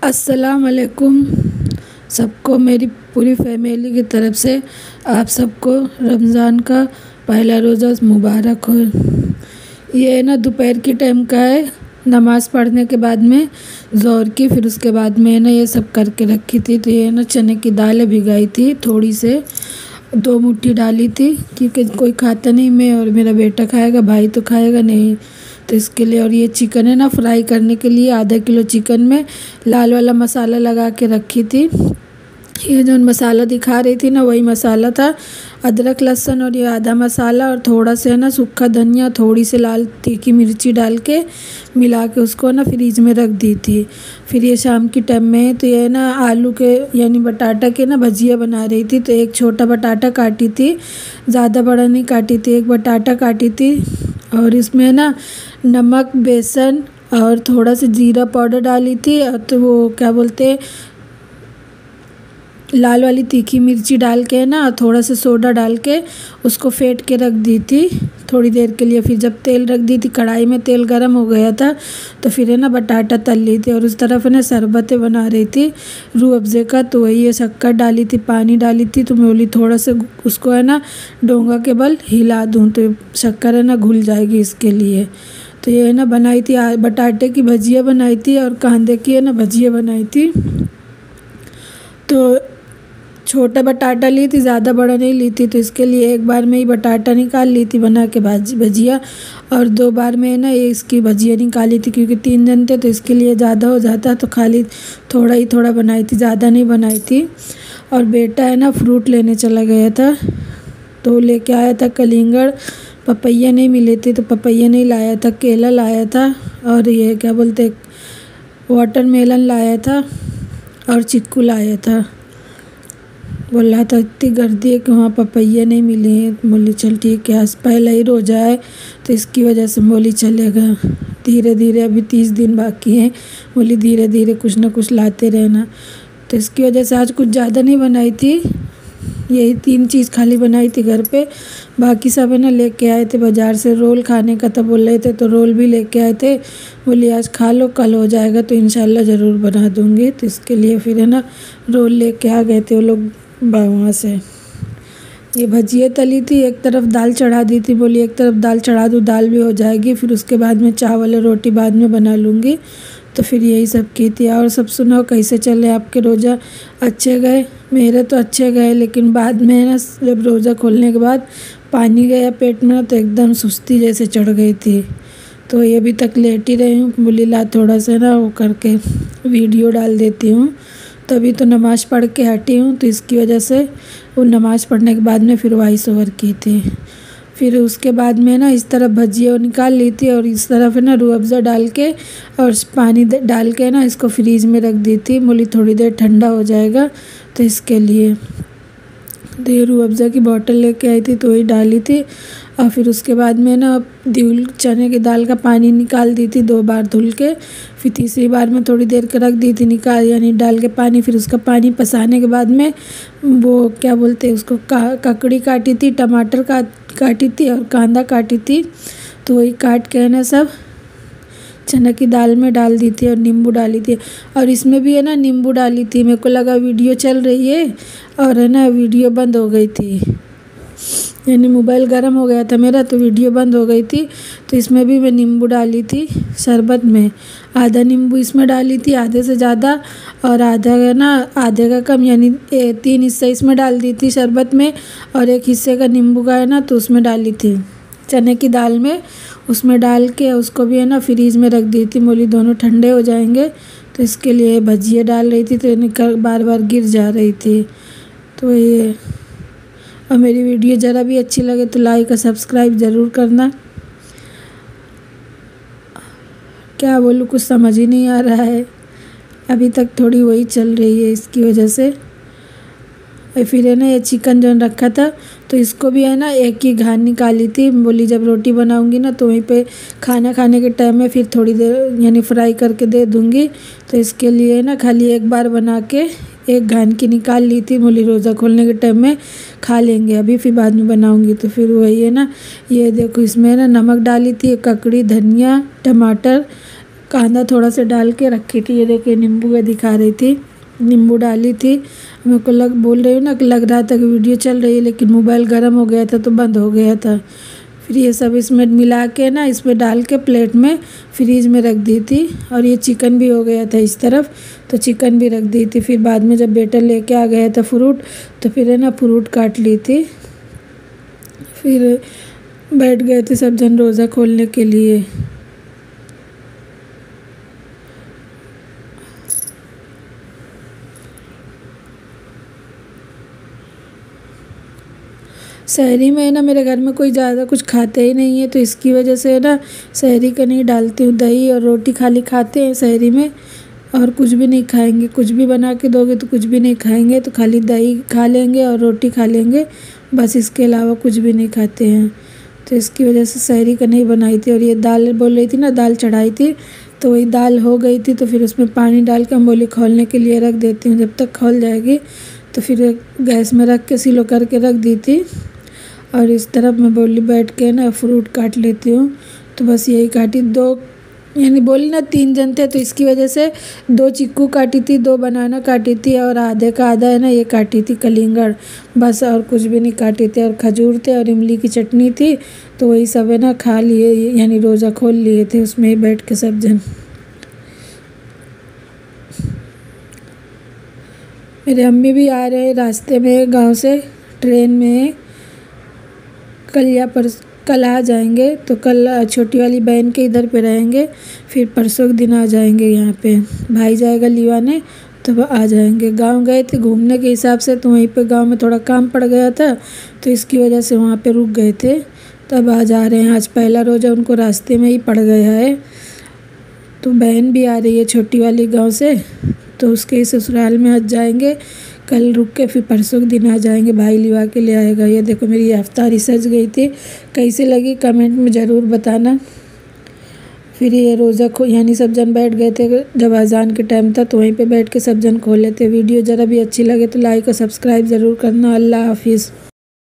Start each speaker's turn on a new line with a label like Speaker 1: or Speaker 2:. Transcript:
Speaker 1: अस्सलाम वालेकुम सबको, मेरी पूरी फैमिली की तरफ से आप सबको रमज़ान का पहला रोज़ा मुबारक हो। ये ना दोपहर की टाइम का है, नमाज़ पढ़ने के बाद में ज़ोहर की, फिर उसके बाद में ना ये सब करके रखी थी। तो ये ना चने की दालें भिगाई थी, थोड़ी से 2 मुट्ठी डाली थी, क्योंकि कोई खाता नहीं, मैं और मेरा बेटा खाएगा, भाई तो खाएगा नहीं, तो इसके लिए। और ये चिकन है ना, फ्राई करने के लिए आधा किलो चिकन में लाल वाला मसाला लगा के रखी थी। ये जो मसाला दिखा रही थी ना, वही मसाला था। अदरक लहसुन और ये आधा मसाला और थोड़ा सा ना सूखा धनिया, थोड़ी सी लाल तीखी मिर्ची डाल के मिला के उसको ना फ्रीज में रख दी थी। फिर ये शाम की टाइम में तो ये ना आलू के यानी बटाटा के ना भजिया बना रही थी। तो एक छोटा बटाटा काटी थी, ज़्यादा बड़ा नहीं काटी थी, एक बटाटा काटी थी। और इसमें ना नमक, बेसन और थोड़ा सा जीरा पाउडर डाली थी, और तो वो क्या बोलते हैं, लाल वाली तीखी मिर्ची डाल के ना थोड़ा सा सोडा डाल के उसको फेंट के रख दी थी थोड़ी देर के लिए। फिर जब तेल रख दी थी कढ़ाई में, तेल गरम हो गया था, तो फिर है ना बटाटा तल ली थी। और उस तरफ है ना शरबतें बना रही थी रूह अफ़ज़े का। तो वही ये शक्कर डाली थी, पानी डाली थी। तो मैं बोली थोड़ा सा उसको है ना डोंगा के बल हिला दूँ, तो शक्कर है ना घुल जाएगी, इसके लिए। तो ये है ना बनाई थी बटाटे की भजिया बनाई थी, और कांदे की है ना भजिया बनाई थी। तो छोटा बटाटा ली थी, ज़्यादा बड़ा नहीं ली थी, तो इसके लिए एक बार में ही बटाटा निकाल ली थी बना के भजिया, और 2 बार में ना ये इसकी भजिया निकाली थी, क्योंकि 3 जन थे तो इसके लिए ज़्यादा हो जाता, तो खाली थोड़ा ही थोड़ा बनाई थी, ज़्यादा नहीं बनाई थी। और बेटा है ना फ्रूट लेने चला गया था, तो लेके आया था कलिंगड़, पपैया नहीं मिले थे तो पपैया नहीं लाया था, केला लाया था, और ये क्या बोलते वाटरमेलन लाया था, और चिक्कू लाया था। बोल रहा था इतनी गर्दी है कि वहाँ पपैया नहीं मिले हैं। बोली चल ठीक है, आज पहला ही रोज़ा है तो इसकी वजह से बोली चलेगा, धीरे धीरे अभी 30 दिन बाकी हैं, बोली धीरे धीरे कुछ ना कुछ लाते रहना। तो इसकी वजह से आज कुछ ज़्यादा नहीं बनाई थी, यही 3 चीज़ खाली बनाई थी घर पे। बाकी सब है ना लेके आए थे बाज़ार से। रोल खाने का तो बोल रहे थे, तो रोल भी लेके आए थे। बोली आज खा लो, कल हो जाएगा तो इंशाल्लाह ज़रूर बना दूँगी। तो इसके लिए फिर है ना रोल लेके आ गए थे वो लोग वहाँ से। ये भजिया तली थी, एक तरफ दाल चढ़ा दी थी, बोली एक तरफ दाल चढ़ा दूँ, दाल भी हो जाएगी, फिर उसके बाद में चावल और रोटी बाद में बना लूँगी। तो फिर यही सब की थी। और सब सुनाओ कैसे चले आपके रोज़ा? अच्छे गए? मेरे तो अच्छे गए, लेकिन बाद में ना जब रोज़ा खोलने के बाद पानी गया पेट में तो एकदम सुस्ती जैसे चढ़ गई थी। तो ये अभी तक लेट ही रही हूँ, बोली ला थोड़ा सा ना वो करके वीडियो डाल देती हूँ। तभी तो नमाज़ पढ़ के हटी हूँ, तो इसकी वजह से वो नमाज़ पढ़ने के बाद में फिर वॉइस ओवर की थी। फिर उसके बाद में ना इस तरफ भजिया निकाल ली थी, और इस तरफ है ना रूह अफ़ज़ा डाल के और पानी डाल के ना इसको फ्रीज में रख दी थी। बोली थोड़ी देर ठंडा हो जाएगा, तो इसके लिए। तो ये रूह अफ़ज़ा की बॉटल लेके आई थी, तो वही डाली थी। और फिर उसके बाद में ना धुल चने की दाल का पानी निकाल दी थी 2 बार धुल के। फिर तीसरी बार में थोड़ी देर के रख दी थी निकाल, यानी डाल के पानी। फिर उसका पानी पसाने के बाद में वो क्या बोलते हैं उसको, ककड़ी काटी थी, टमाटर काटी थी और कांदा काटी थी। तो वही काट के है ना सब चना की दाल में डाल दी थी, और नींबू डाली थी। और इसमें भी है ना नींबू डाली थी। मेरे को लगा वीडियो चल रही है, और है ना वीडियो बंद हो गई थी, यानी मोबाइल गर्म हो गया था मेरा, तो वीडियो बंद हो गई थी। तो इसमें भी मैं नींबू डाली थी शरबत में, आधा नींबू इसमें डाली थी, आधे से ज़्यादा, और आधा है ना आधे का कम, यानी 3 हिस्से इसमें डाल दी थी शरबत में, और 1 हिस्से का नींबू का है ना तो उसमें डाली थी चने की दाल में। उसमें डाल के उसको भी है ना फ्रीज में रख दी थी, बोली दोनों ठंडे हो जाएंगे। तो इसके लिए भजिया डाल रही थी, तो बार बार गिर जा रही थी। तो ये, और मेरी वीडियो ज़रा भी अच्छी लगे तो लाइक और सब्सक्राइब ज़रूर करना। क्या बोलूँ, कुछ समझ ही नहीं आ रहा है, अभी तक थोड़ी वही चल रही है, इसकी वजह से। फिर है ना ये चिकन जो रखा था, तो इसको भी है ना एक ही घान निकाली थी। बोली जब रोटी बनाऊंगी ना तो वहीं पे खाना खाने के टाइम में फिर थोड़ी देर यानी फ्राई करके दे दूंगी। तो इसके लिए ना खाली एक बार बना के एक घान की निकाल ली थी। बोली रोज़ा खोलने के टाइम में खा लेंगे, अभी फिर बाद में बनाऊंगी। तो फिर वही है ना, ये देखो इसमें ना नमक डाली थी, ककड़ी, धनिया, टमाटर कांदा थोड़ा सा डाल के रखी थी। ये देखिए नींबू का दिखा रही थी, नींबू डाली थी। मेरे को बोल रही हूँ ना कि लग रहा था कि वीडियो चल रही है, लेकिन मोबाइल गर्म हो गया था तो बंद हो गया था। फिर ये सब इसमें मिला के ना इसमें डाल के प्लेट में फ्रीज में रख दी थी। और ये चिकन भी हो गया था इस तरफ, तो चिकन भी रख दी थी। फिर बाद में जब बेटा लेके आ गया था फ्रूट, तो फिर है ना फ्रूट काट ली थी। फिर बैठ गए थे सब जन रोज़ा खोलने के लिए। सहरी में है ना मेरे घर में कोई ज़्यादा कुछ खाते ही नहीं है, तो इसकी वजह से है ना सहरी का नहीं डालती हूँ। दही और रोटी खाली खाते हैं सहरी में, और कुछ भी नहीं खाएंगे। कुछ भी बना के दोगे तो कुछ भी नहीं खाएंगे, तो खाली दही खा लेंगे और रोटी खा लेंगे, बस इसके अलावा कुछ भी नहीं खाते हैं। तो इसकी वजह से सहरी का नहीं बनाई थी। और ये दाल बोल रही थी ना, दाल चढ़ाई थी, तो वही दाल हो गई थी। तो फिर उसमें पानी डाल के हम बोले खौलने के लिए रख देती हूँ, जब तक खौल जाएगी। तो फिर गैस में रख के सिलो करके रख दी थी। और इस तरफ मैं बोली बैठ के ना फ्रूट काट लेती हूँ। तो बस यही काटी, 2 यानी बोली ना 3 जन थे, तो इसकी वजह से 2 चीकू काटी थी, 2 बनाना काटी थी, और आधे का आधा है ना ये काटी थी कलिंगड़, बस। और कुछ भी नहीं काटी थी। और खजूर थे और इमली की चटनी थी, तो वही सब है ना खा लिए, यानी रोज़ा खोल लिए थे उसमें ही बैठ के सब जन। मेरे अम्मी भी आ रहे हैं रास्ते में गांव से, ट्रेन में। कल आ जाएंगे, तो कल छोटी वाली बहन के इधर पे रहेंगे। फिर परसों के दिन आ जाएंगे यहाँ पे। भाई जाएगा लिवाने, तो आ जाएंगे। गांव गए थे घूमने के हिसाब से, तो वहीं पे गांव में थोड़ा काम पड़ गया था, तो इसकी वजह से वहाँ पे रुक गए थे। तब आज आ रहे हैं। आज पहला रोज़ा उनको रास्ते में ही पड़ गया है। तो बहन भी आ रही है छोटी वाली गाँव से, तो उसके ससुराल में आज जाएंगे। कल रुक के फिर परसों के दिन आ जाएंगे। भाई लिवा के ले आएगा। ये देखो मेरी अफ्तारी सज गई थी, कैसे लगी कमेंट में ज़रूर बताना। फिर ये रोज़ा यानी सब जन बैठ गए थे, जब अजान के टाइम था तो वहीं पे बैठ के सब जन खोले थे। वीडियो ज़रा भी अच्छी लगे तो लाइक और सब्सक्राइब ज़रूर करना। अल्लाह हाफिज़।